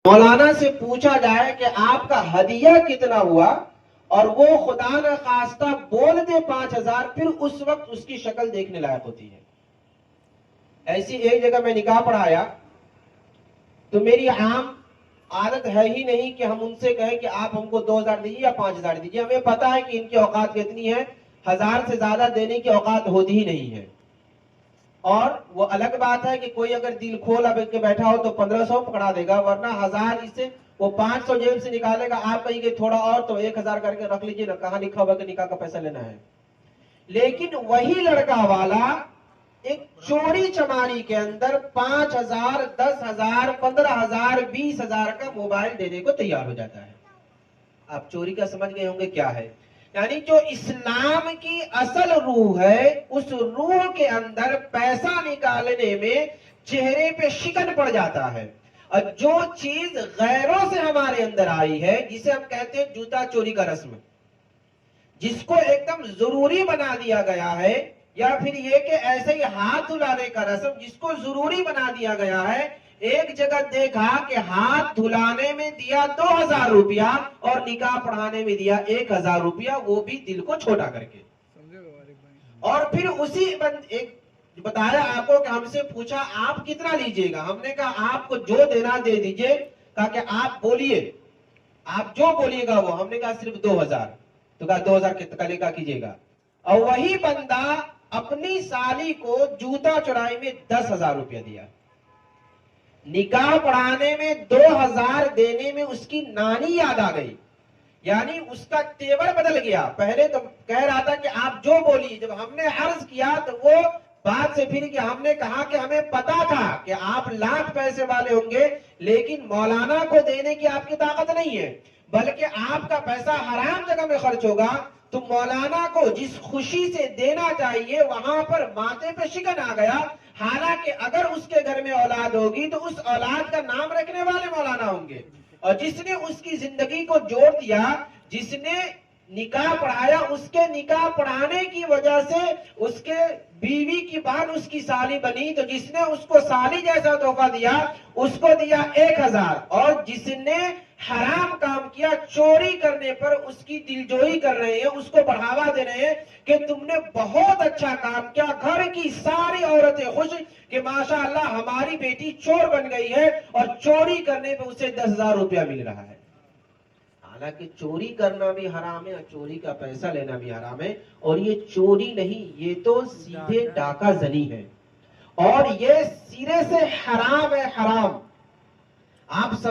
مولانا سے پوچھا جائے کہ آپ کا ہدیہ کتنا ہوا اور وہ خدا نخواستہ بول دے 5,000، پھر اس وقت اس کی شکل دیکھنے لائق ہوتی ہے۔ ایسی ایک جگہ میں نکاح پڑھایا تو میری عام عادت ہے ہی نہیں کہ ہم ان سے کہیں کہ آپ ہم کو 2,000 دیجیے یا 5,000 دیجیے، ہمیں پتا ہے کہ ان کی اوقات کتنی ہے، 1,000 سے زیادہ دینے کی اوقات ہوتی ہی نہیں ہے۔ اور وہ الگ بات ہے کہ کوئی اگر دل کھول اب کے بیٹھا ہو تو 1,500 پکڑا دے گا، ورنہ 1,000 اس سے وہ 500 جیب سے نکالے گا، آپ کہیں گے تھوڑا اور تو 1,000 کر کے رکھ لیجئے نا، کہاں لکھا ہوا کہ نکاح کا پیسہ لینا ہے۔ لیکن وہی لڑکا والا ایک چوری چماری کے اندر 5,000 10,000 15,000 20,000 کا موبائل دینے کو تیار ہو جاتا ہے۔ آپ چوری کا سمجھ گئے ہوں گے کیا ہے؟ یعنی جو اسلام کی اصل روح ہے، اس روح کے اندر پیسہ نکالنے میں چہرے پہ شکن پڑ جاتا ہے۔ اور جو چیز غیروں سے ہمارے اندر آئی ہے، جسے ہم کہتے ہیں جوتا چوری کا رسم، جس کو ایک دم ضروری بنا دیا گیا ہے، یا پھر یہ کہ ایسے ہی ہاتھ دھلانے کا رسم جس کو ضروری بنا دیا گیا ہے۔ ایک جگہ دیکھا کہ ہاتھ دھلانے میں دیا 2,000 روپیہ اور نکاح پڑھانے میں دیا 1,000 روپیہ، وہ بھی دل کو چھوٹا کر کے۔ اور پھر اسی ایک بتایا آپ کو کہ ہم سے پوچھا آپ کتنا لیجئے گا، ہم نے کہا آپ کو جو دینا دے دیجئے، کہا کہ آپ بولیے، آپ جو بولیے گا وہ، ہم نے کہا صرف 2,000، تو کہا 2,000 کلے کا کیجئے گا۔ اور وہی بندہ اپنی سالی کو جوتا چورائی میں 10,000 روپیہ دیا، نکاح پڑھانے میں 2,000 دینے میں اس کی نانی یاد آ گئی، یعنی اس کا تیور بدل گیا۔ پہلے تو کہہ رہا تھا کہ آپ جو بولیے، جب ہم نے عرض کیا تو وہ بات سے پھر کہ ہم نے کہا کہ ہمیں پتا تھا کہ آپ لاکھ پیسے والے ہوں گے، لیکن مولانا کو دینے کی آپ کی طاقت نہیں ہے، بلکہ آپ کا پیسہ حرام جگہ میں خرچ ہوگا، تو مولانا کو جس خوشی سے دینا چاہیے وہاں پر ماتھے پہ شکن آ گیا۔ حالانکہ اگر اس کے گھر میں اولاد ہوگی تو اس اولاد کا نام رکھنے والے مولانا ہوں گے، اور جس نے اس کی زندگی کو جوڑ دیا، جس نے نکاح پڑھایا، اس کے نکاح پڑھانے کی وجہ سے اس کے بیوی کی بہن اس کی سالی بنی، تو جس نے اس کو سالی جیسا تحفہ دیا اس کو دیا 1,000، اور جس نے حرام کام کیا، چوری کرنے پر اس کی دلجوئی کر رہے ہیں، اس کو بڑھاوا دے رہے ہیں کہ تم نے بہت اچھا کام کیا، گھر کی ساری عورتیں خوش کہ ماشاءاللہ ہماری بیٹی چور بن گئی ہے، اور چوری کرنے پہ اسے 10,000 روپیہ مل رہا ہے۔ حالانکہ چوری کرنا بھی حرام ہے اور چوری کا پیسہ لینا بھی حرام ہے، اور یہ چوری نہیں، یہ تو سیدھے ڈاکہ زنی ہے، اور یہ سرے سے حرام ہے، حرام۔ آپ